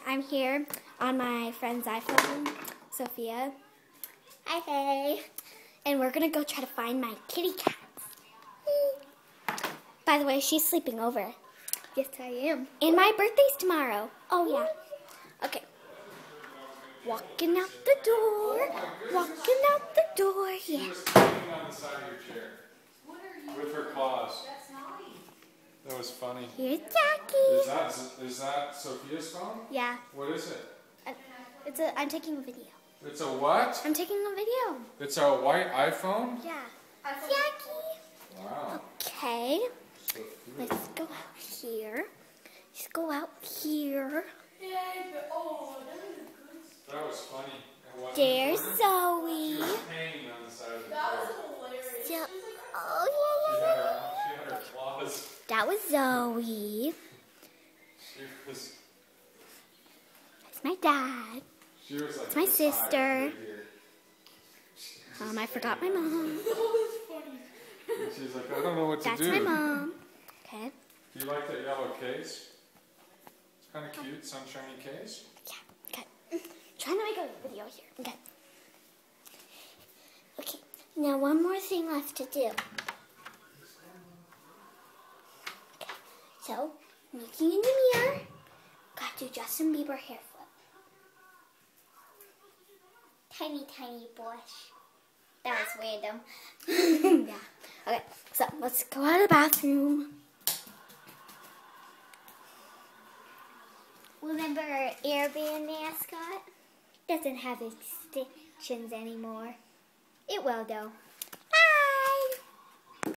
I'm here on my friend's iPhone, Sophia. Hi, hey. And we're gonna go try to find my kitty cats. By the way, she's sleeping over. Yes, I am. And my birthday's tomorrow. Oh, yeah. Okay. Walking out the door. Walking out the door. She Yeah. was standing on the side of your chair with her claws. That was funny. Here's Jackie. Is that Sophia's phone? Yeah. What is it? I'm taking a video. It's a what? I'm taking a video. It's a white iPhone? Yeah. Jackie. Wow. Okay. Sophia. Let's go out here. Let's go out here. That was funny. It wasn't There's recorded. Zoe. She was hanging on the side of the chair. Oh, She had her claws. that was Zoe. That's my dad. She was like It's my this high sister. right here. I forgot my mom. And she's like, I don't know what to That's do. my mom. Okay. Do you like that yellow case? It's kind of cute, sunshiny case. Yeah. Okay. Trying to make a video here. Okay. Okay. Now one more thing left to do. Okay. So, looking in the mirror, got to do Justin Bieber hair flip. Tiny, tiny bush. That was random. Yeah. Okay, so let's go out of the bathroom. Remember our Airband mascot? Doesn't have extensions anymore. It will though.